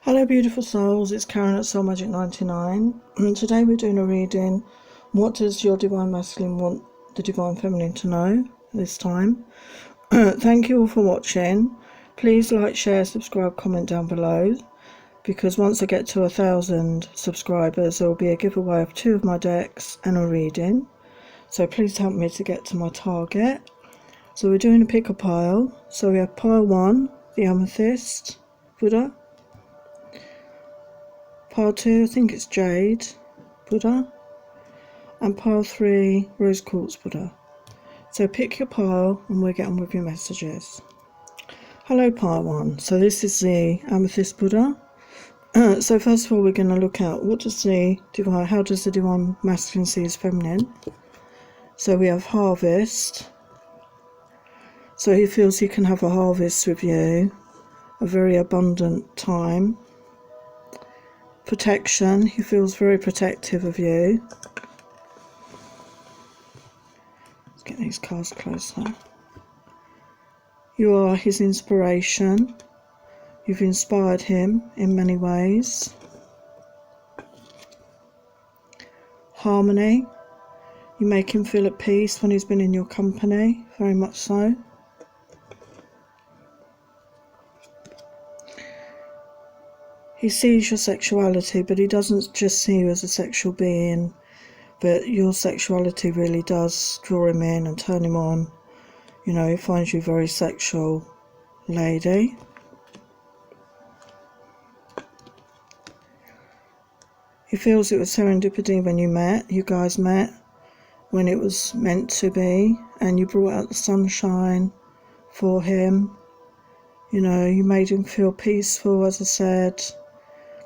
Hello beautiful souls, it's Karen at Soul Magic 99 and today we're doing a reading. What does your Divine Masculine want the Divine Feminine to know this time? Thank you all for watching. Please like, share, subscribe, comment down below, because once I get to 1,000 subscribers there will be a giveaway of 2 of my decks and a reading. So please help me to get to my target. So we're doing a pick a pile. So we have pile 1, the Amethyst Buddha. Pile 2, I think it's Jade Buddha, and pile 3, Rose Quartz Buddha. So pick your pile and we'll get on with your messages. Hello pile 1, so this is the Amethyst Buddha. So first of all we're going to look at how does the Divine Masculine see his feminine. So we have harvest, so he feels he can have a harvest with you, a very abundant time. Protection, he feels very protective of you. Let's get these cards closer. You are his inspiration. You've inspired him in many ways. Harmony, you make him feel at peace when he's been in your company, very much so. He sees your sexuality, but he doesn't just see you as a sexual being, but your sexuality really does draw him in and turn him on. You know, he finds you very sexual, lady. He feels it was serendipity when you guys met, when it was meant to be, and you brought out the sunshine for him. You know, you made him feel peaceful, as I said.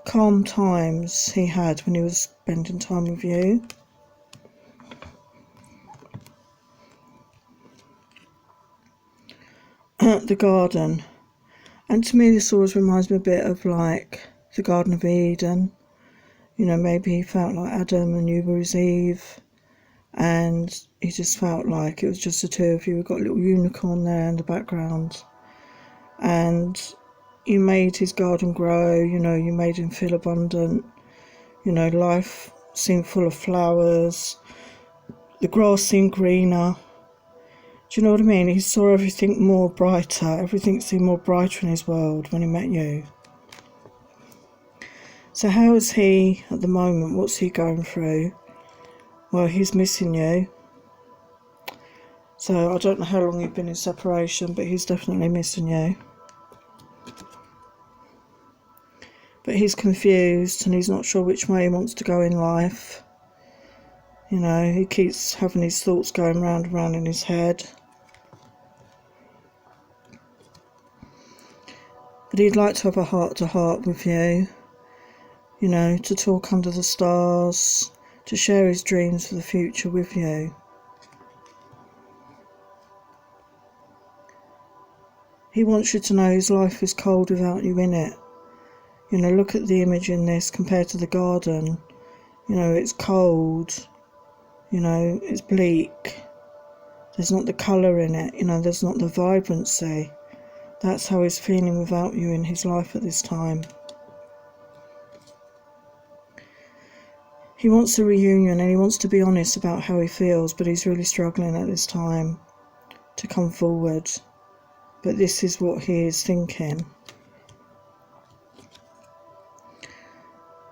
Calm times he had when he was spending time with you. The garden, and to me this always reminds me a bit of like the Garden of Eden. You know, maybe he felt like Adam and you were his Eve, and he just felt like it was just the two of you. We've got a little unicorn there in the background, and you made his garden grow. You know, you made him feel abundant. You know, life seemed full of flowers. The grass seemed greener. Do you know what I mean? He saw everything more brighter. Everything seemed more brighter in his world when he met you. So how is he at the moment? What's he going through? Well, he's missing you. So I don't know how long you've been in separation, but he's definitely missing you. But he's confused and he's not sure which way he wants to go in life. You know, he keeps having his thoughts going round and round in his head. But he'd like to have a heart-to-heart with you. You know, to talk under the stars, to share his dreams for the future with you. He wants you to know his life is cold without you in it. You know, look at the image in this compared to the garden. You know, it's cold. You know, it's bleak. There's not the colour in it. You know, there's not the vibrancy. That's how he's feeling without you in his life at this time. He wants a reunion and he wants to be honest about how he feels, but he's really struggling at this time to come forward. But this is what he is thinking.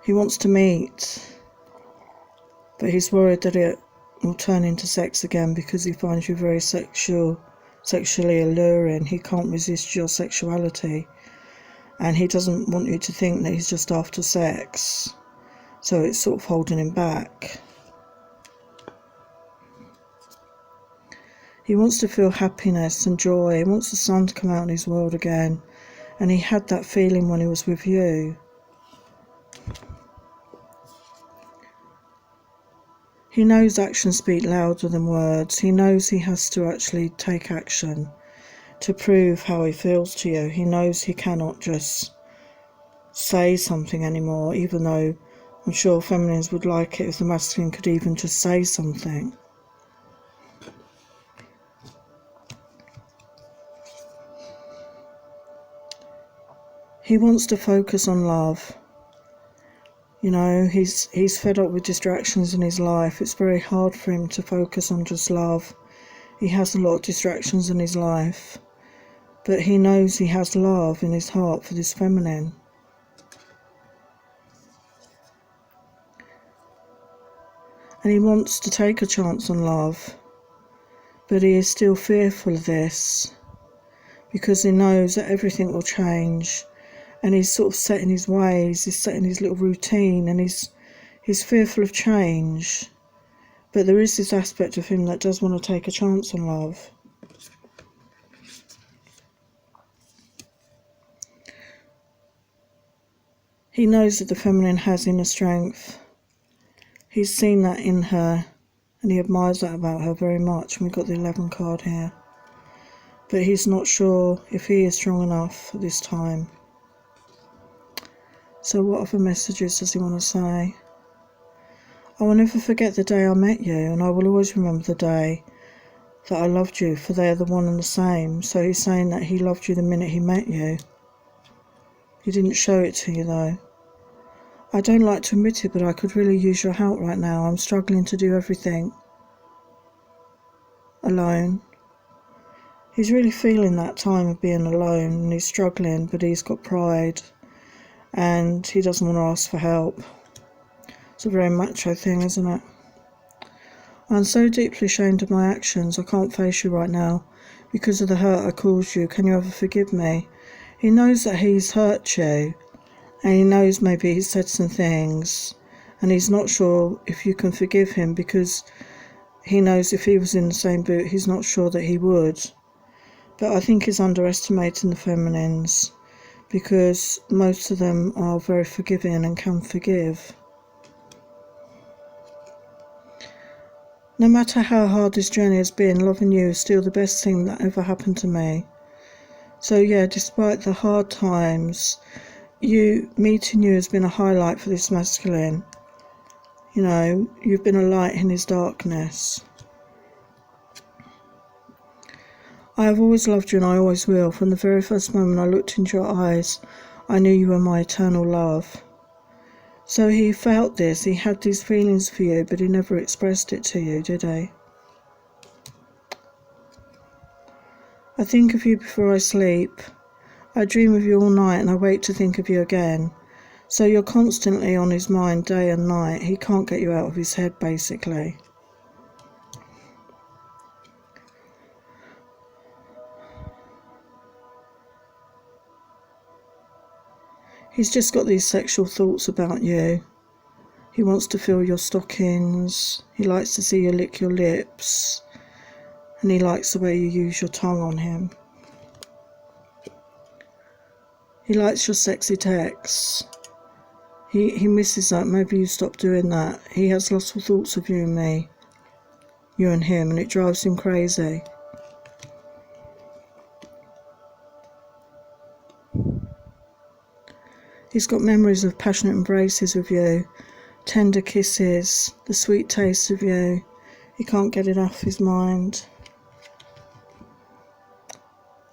He wants to meet, but he's worried that it will turn into sex again because he finds you very sexually alluring. He can't resist your sexuality, and he doesn't want you to think that he's just after sex, so it's sort of holding him back. He wants to feel happiness and joy. He wants the sun to come out in his world again, and he had that feeling when he was with you. He knows actions speak louder than words. He knows he has to actually take action to prove how he feels to you. He knows he cannot just say something anymore, even though I'm sure feminines would like it if the masculine could even just say something. He wants to focus on love. You know, he's fed up with distractions in his life. It's very hard for him to focus on just love. He has a lot of distractions in his life. But he knows he has love in his heart for this feminine. And he wants to take a chance on love. But he is still fearful of this. Because he knows that everything will change. And he's sort of set in his ways, he's set in his little routine, and he's fearful of change. But there is this aspect of him that does want to take a chance on love. He knows that the feminine has inner strength. He's seen that in her, and he admires that about her very much. And we've got the 11 card here. But he's not sure if he is strong enough at this time. So what other messages does he want to say? I will never forget the day I met you, and I will always remember the day that I loved you, for they are the one and the same. So he's saying that he loved you the minute he met you. He didn't show it to you though. I don't like to admit it, but I could really use your help right now. I'm struggling to do everything alone. He's really feeling that time of being alone, and he's struggling, but he's got pride. And he doesn't want to ask for help. It's a very macho thing, isn't it? I'm so deeply ashamed of my actions. I can't face you right now. Because of the hurt I caused you, can you ever forgive me? He knows that he's hurt you. And he knows maybe he's said some things. And he's not sure if you can forgive him, because he knows if he was in the same boot, he's not sure that he would. But I think he's underestimating the feminines, because most of them are very forgiving and can forgive. No matter how hard this journey has been, loving you is still the best thing that ever happened to me. So yeah, despite the hard times, meeting you has been a highlight for this masculine. You know, you've been a light in his darkness. I have always loved you, and I always will. From the very first moment I looked into your eyes, I knew you were my eternal love. So he felt this, he had these feelings for you, but he never expressed it to you, did he? I think of you before I sleep. I dream of you all night, and I wait to think of you again. So you're constantly on his mind day and night. He can't get you out of his head, basically. He's just got these sexual thoughts about you. He wants to feel your stockings. He likes to see you lick your lips. And he likes the way you use your tongue on him. He likes your sexy texts. He misses that. Maybe you stop doing that. He has lots of thoughts of you and me. You and him. And it drives him crazy. He's got memories of passionate embraces with you, tender kisses, the sweet taste of you. He can't get it off his mind.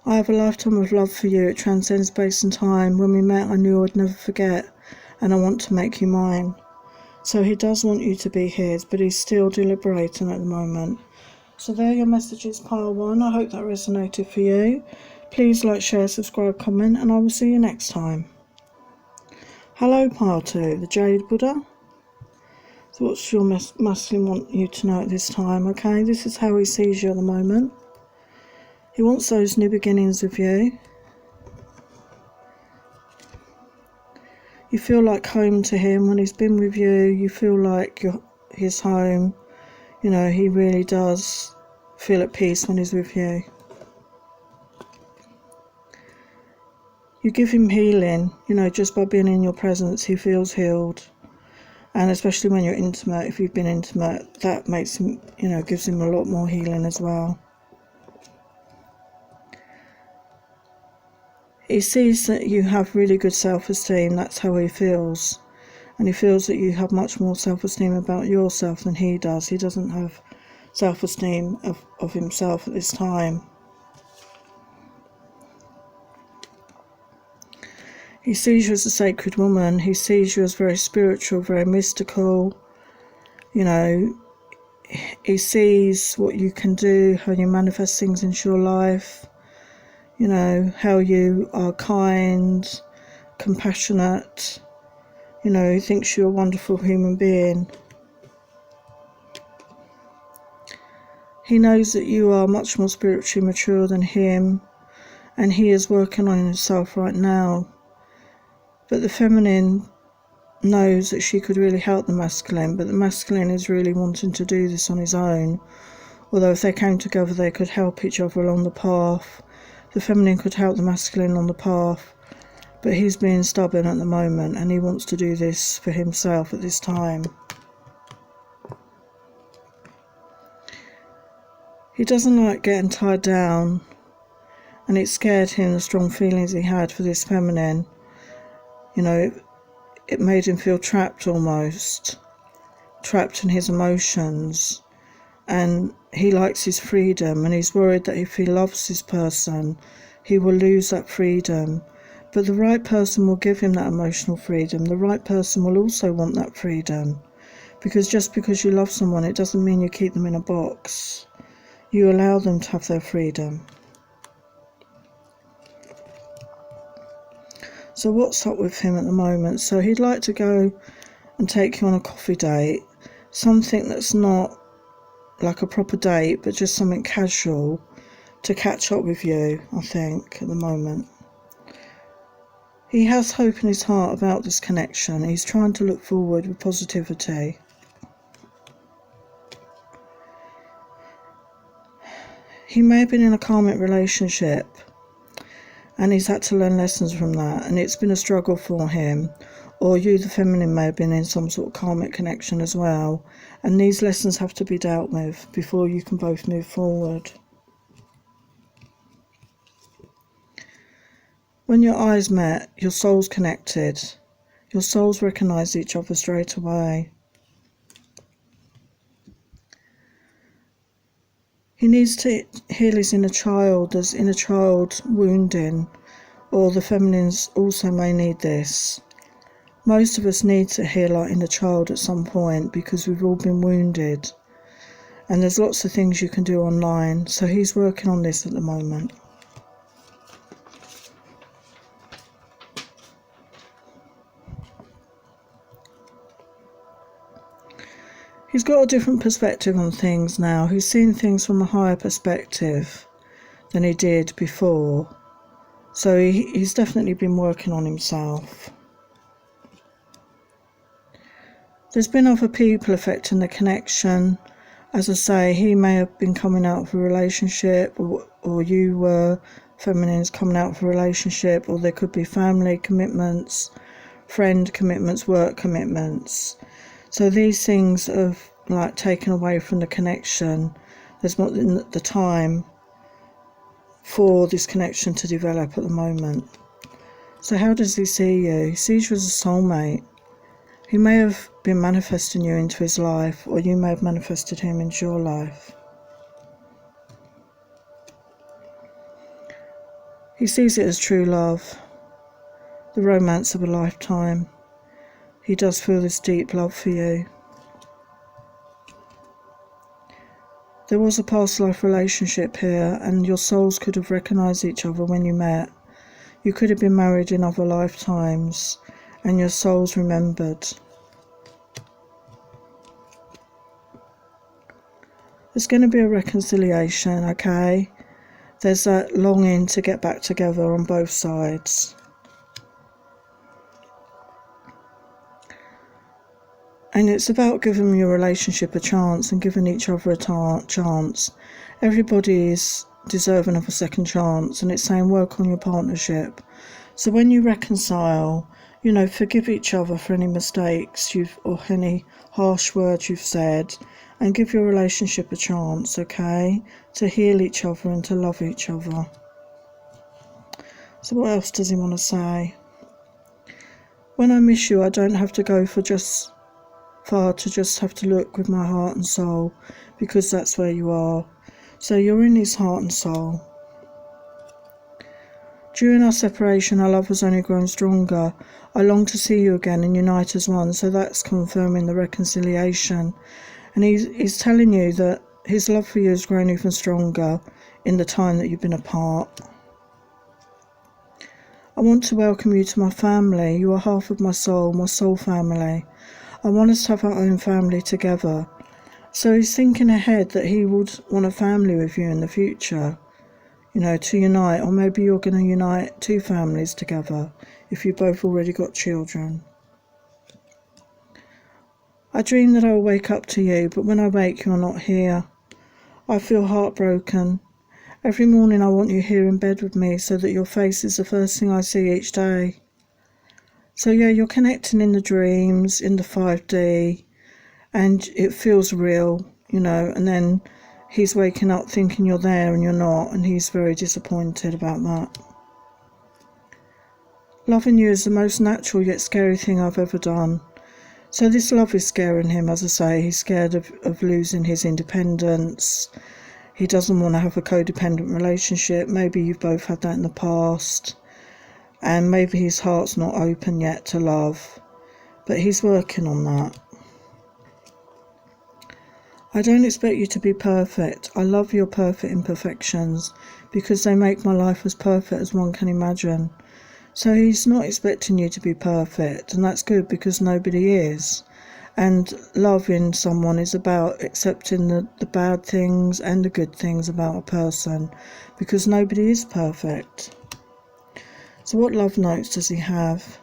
I have a lifetime of love for you. It transcends space and time. When we met, I knew I'd never forget, and I want to make you mine. So he does want you to be his, but he's still deliberating at the moment. So there are your messages, pile 1. I hope that resonated for you. Please like, share, subscribe, comment, and I will see you next time. Hello, pile 2, the Jade Buddha. So what's your masculine want you to know at this time? Okay, this is how he sees you at the moment. He wants those new beginnings with you. You feel like home to him when he's been with you. You feel like you're his home. You know, he really does feel at peace when he's with you. You give him healing, you know, just by being in your presence, he feels healed. And especially when you're intimate, if you've been intimate, that makes him, you know, gives him a lot more healing as well. He sees that you have really good self-esteem, that's how he feels. And he feels that you have much more self-esteem about yourself than he does. He doesn't have self-esteem of himself at this time. He sees you as a sacred woman. He sees you as very spiritual, very mystical. You know, he sees what you can do, how you manifest things into your life. You know, how you are kind, compassionate. You know, he thinks you're a wonderful human being. He knows that you are much more spiritually mature than him, and he is working on himself right now. But the feminine knows that she could really help the masculine, but the masculine is really wanting to do this on his own. Although if they came together, they could help each other along the path. The feminine could help the masculine on the path, but he's being stubborn at the moment, and he wants to do this for himself at this time. He doesn't like getting tied down, and it scared him, the strong feelings he had for this feminine. You know, it made him feel trapped almost, trapped in his emotions, and he likes his freedom, and he's worried that if he loves this person, he will lose that freedom. But the right person will give him that emotional freedom. The right person will also want that freedom, because just because you love someone, it doesn't mean you keep them in a box. You allow them to have their freedom. So what's up with him at the moment? So he'd like to go and take you on a coffee date, something that's not like a proper date, but just something casual to catch up with you, I think, at the moment. He has hope in his heart about this connection. He's trying to look forward with positivity. He may have been in a karmic relationship, and he's had to learn lessons from that, and it's been a struggle for him. Or you, the feminine, may have been in some sort of karmic connection as well, and these lessons have to be dealt with before you can both move forward. When your eyes met, your souls connected. Your souls recognised each other straight away. He needs to heal his inner child. There's inner child wounding, or the feminines also may need this. Most of us need to heal our inner child at some point, because we've all been wounded. And there's lots of things you can do online, so he's working on this at the moment. He's got a different perspective on things now. He's seeing things from a higher perspective than he did before. So he's definitely been working on himself. There's been other people affecting the connection. As I say, he may have been coming out of a relationship, or you were, feminines, coming out of a relationship, or there could be family commitments, friend commitments, work commitments. So these things have like taken away from the connection. There's not the time for this connection to develop at the moment. So how does he see you? He sees you as a soulmate. He may have been manifesting you into his life, or you may have manifested him into your life. He sees it as true love, the romance of a lifetime. He does feel this deep love for you. There was a past life relationship here, and your souls could have recognised each other when you met. You could have been married in other lifetimes, and your souls remembered. There's going to be a reconciliation, okay? There's that longing to get back together on both sides. And it's about giving your relationship a chance and giving each other a chance. Everybody is deserving of a second chance, and it's saying work on your partnership. So when you reconcile, you know, forgive each other for any mistakes or any harsh words you've said, and give your relationship a chance, okay, to heal each other and to love each other. So what else does he want to say? When I miss you, I don't have to go far to just have to look with my heart and soul, because that's where you are. So you're in his heart and soul. During our separation, our love has only grown stronger. I long to see you again and unite as one, so that's confirming the reconciliation. And he's telling you that his love for you has grown even stronger in the time that you've been apart. I want to welcome you to my family. You are half of my soul family. I want us to have our own family together. So he's thinking ahead that he would want a family with you in the future, you know, to unite. Or maybe you're going to unite two families together if you both already got children. I dream that I will wake up to you, but when I wake you're not here. I feel heartbroken. Every morning I want you here in bed with me so that your face is the first thing I see each day. So yeah, you're connecting in the dreams, in the 5D, and it feels real, you know, and then he's waking up thinking you're there and you're not, and he's very disappointed about that. Loving you is the most natural yet scary thing I've ever done. So this love is scaring him, as I say. He's scared of losing his independence. He doesn't want to have a codependent relationship. Maybe you've both had that in the past. And maybe his heart's not open yet to love. But he's working on that. I don't expect you to be perfect. I love your perfect imperfections because they make my life as perfect as one can imagine. So he's not expecting you to be perfect, and that's good because nobody is. And loving someone is about accepting the bad things and the good things about a person, because nobody is perfect. So what love notes does he have?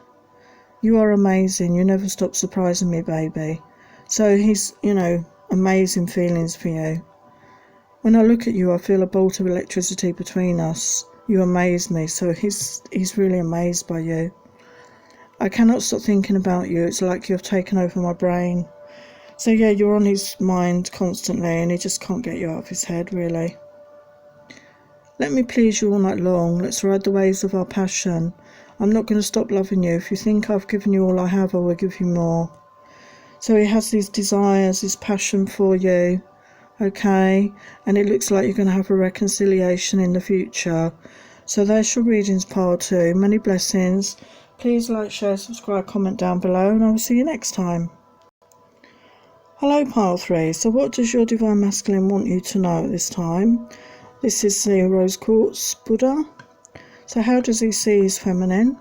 You are amazing. You never stop surprising me, baby. So he's, you know, amazing feelings for you. When I look at you, I feel a bolt of electricity between us. You amaze me. So he's really amazed by you. I cannot stop thinking about you. It's like you've taken over my brain. So yeah, you're on his mind constantly and he just can't get you out of his head, really. Let me please you all night long. Let's ride the waves of our passion. I'm not going to stop loving you. If you think I've given you all I have, I will give you more. So he has these desires, this passion for you, okay? And it looks like you're going to have a reconciliation in the future. So there's your readings, pile 2. Many blessings. Please like, share, subscribe, comment down below, and I will see you next time. Hello, pile 3. So what does your Divine Masculine want you to know at this time? This is the Rose Quartz Buddha. So how does he see his feminine?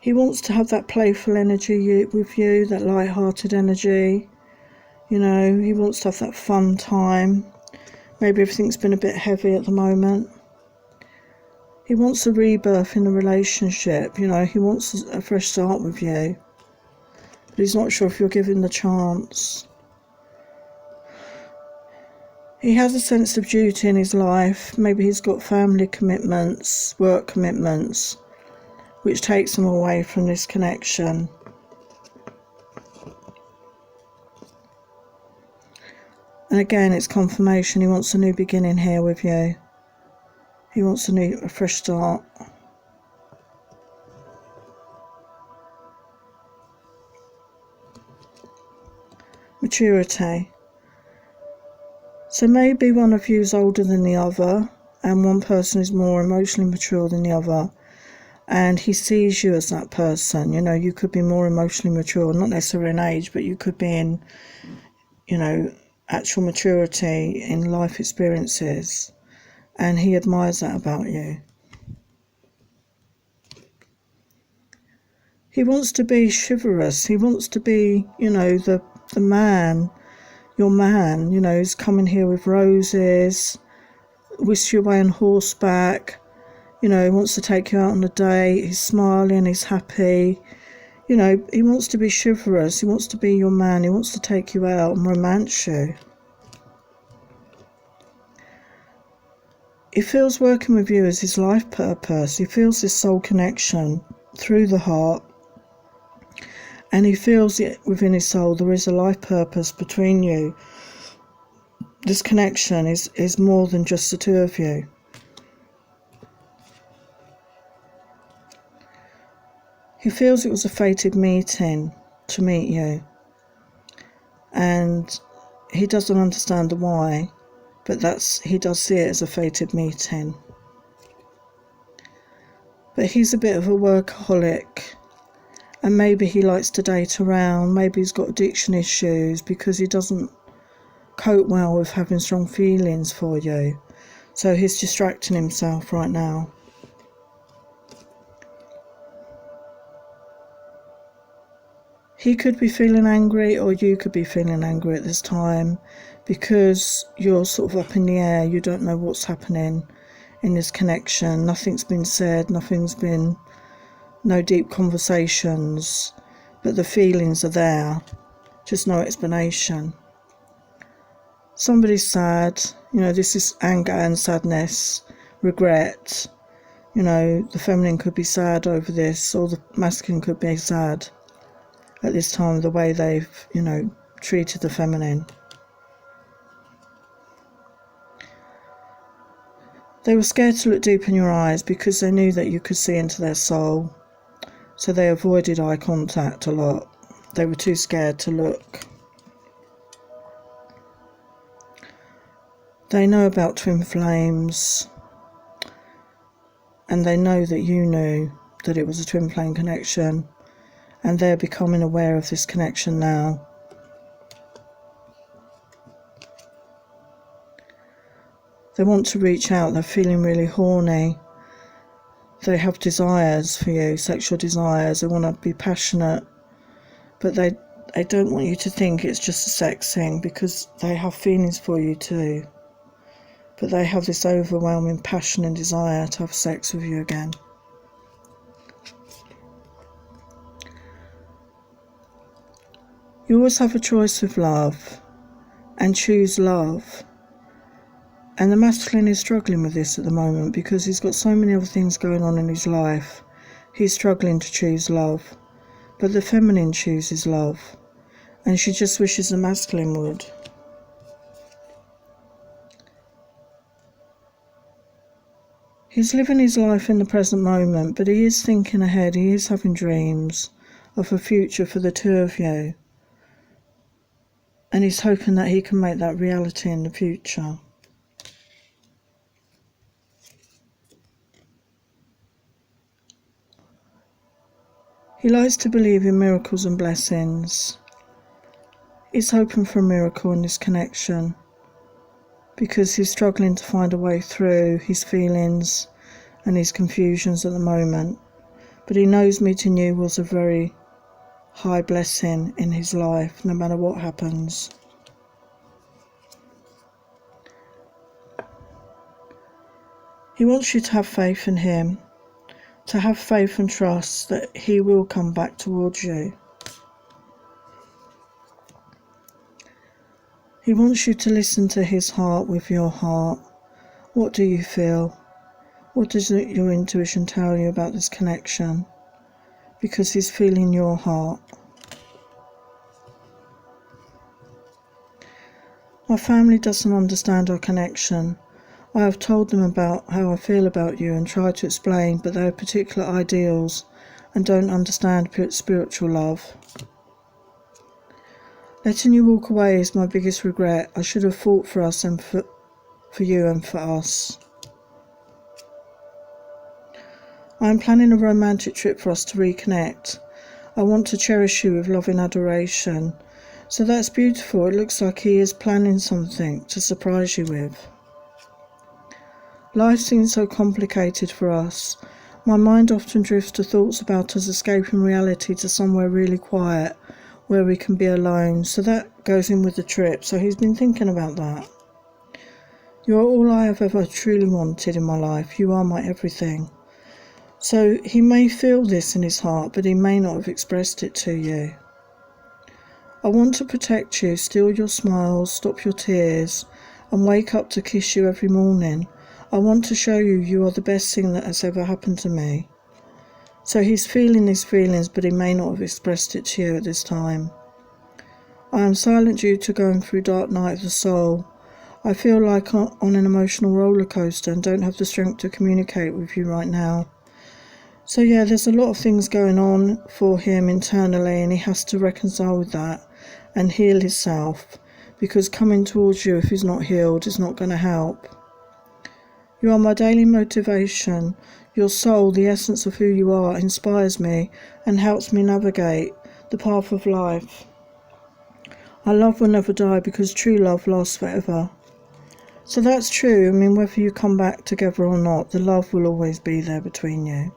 He wants to have that playful energy with you, that light-hearted energy. You know, he wants to have that fun time. Maybe everything's been a bit heavy at the moment. He wants a rebirth in the relationship, you know, he wants a fresh start with you. But he's not sure if you're given the chance. He has a sense of duty in his life. Maybe he's got family commitments, work commitments, which takes him away from this connection. And again, it's confirmation. He wants a new beginning here with you. He wants a fresh start. Maturity. So maybe one of you is older than the other, and one person is more emotionally mature than the other. And he sees you as that person. You know, you could be more emotionally mature, not necessarily in age, but you could be in, you know, actual maturity in life experiences. And he admires that about you. He wants to be chivalrous. He wants to be, you know, the man, your man, you know, he's coming here with roses, whisk you away on horseback, you know, he wants to take you out on a date, he's smiling, he's happy, you know, he wants to be chivalrous, he wants to be your man, he wants to take you out and romance you. He feels working with you as his life purpose. He feels this soul connection through the heart. And he feels it within his soul there is a life purpose between you. This connection is more than just the two of you. He feels it was a fated meeting to meet you. And he doesn't understand the why. But he does see it as a fated meeting. But he's a bit of a workaholic, and maybe he likes to date around. Maybe he's got addiction issues because he doesn't cope well with having strong feelings for you. So he's distracting himself right now. He could be feeling angry, or you could be feeling angry at this time, because you're sort of up in the air. You don't know what's happening in this connection. Nothing's been said, no deep conversations, but the feelings are there, just no explanation. Somebody's sad, this is anger and sadness, regret. The feminine could be sad over this, or the masculine could be sad at this time, the way they've, treated the feminine. They were scared to look deep in your eyes because they knew that you could see into their soul. So they avoided eye contact a lot. They were too scared to look. They know about twin flames. And they know that you knew that it was a twin flame connection. And they're becoming aware of this connection now. They want to reach out. They're feeling really horny. They have desires for you, sexual desires. They want to be passionate. But they don't want you to think it's just a sex thing, because they have feelings for you too. But they have this overwhelming passion and desire to have sex with you again. You always have a choice with love, and choose love. And the masculine is struggling with this at the moment because he's got so many other things going on in his life. He's struggling to choose love. But the feminine chooses love. And she just wishes the masculine would. He's living his life in the present moment, but he is thinking ahead. He is having dreams of a future for the two of you. And he's hoping that he can make that reality in the future. He likes to believe in miracles and blessings. He's hoping for a miracle in this connection because he's struggling to find a way through his feelings and his confusions at the moment. But he knows meeting you was a very high blessing in his life, no matter what happens. He wants you to have faith in him. To have faith and trust that he will come back towards you. He wants you to listen to his heart with your heart. What do you feel? What does your intuition tell you about this connection? Because he's feeling your heart. My family doesn't understand our connection. I have told them about how I feel about you and tried to explain, but they have particular ideals and don't understand spiritual love. Letting you walk away is my biggest regret. I should have fought for us and for you and for us. I am planning a romantic trip for us to reconnect. I want to cherish you with love and adoration. So that's beautiful. It looks like he is planning something to surprise you with. Life seems so complicated for us. My mind often drifts to thoughts about us escaping reality to somewhere really quiet, where we can be alone. So that goes in with the trip. So he's been thinking about that. You are all I have ever truly wanted in my life. You are my everything. So he may feel this in his heart, but he may not have expressed it to you. I want to protect you, steal your smiles, stop your tears, and wake up to kiss you every morning. I want to show you you are the best thing that has ever happened to me. So he's feeling these feelings, but he may not have expressed it to you at this time. I am silent due to going through dark night of the soul. I feel like on an emotional roller coaster and don't have the strength to communicate with you right now. So yeah, there's a lot of things going on for him internally, and he has to reconcile with that and heal himself, because coming towards you if he's not healed is not going to help. You are my daily motivation. Your soul, the essence of who you are, inspires me and helps me navigate the path of life. Our love will never die because true love lasts forever. So that's true. I mean, whether you come back together or not, the love will always be there between you.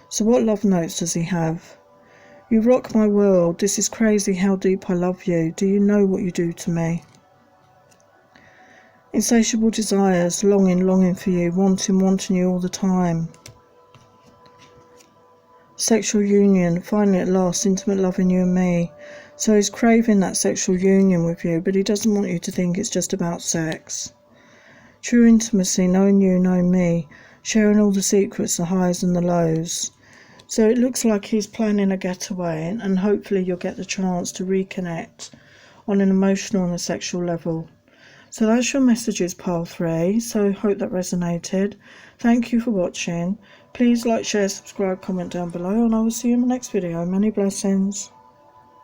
So what love notes does he have? You rock my world. This is crazy how deep I love you. Do you know what you do to me? Insatiable desires, longing for you, wanting you all the time. Sexual union, finally at last, intimate love in you and me. So he's craving that sexual union with you, but he doesn't want you to think it's just about sex. True intimacy, knowing you, knowing me, sharing all the secrets, the highs and the lows. So it looks like he's planning a getaway, and hopefully you'll get the chance to reconnect on an emotional and a sexual level. So that's your messages, pile 3. So hope that resonated. Thank you for watching. Please like, share, subscribe, comment down below, and I will see you in the next video. Many blessings.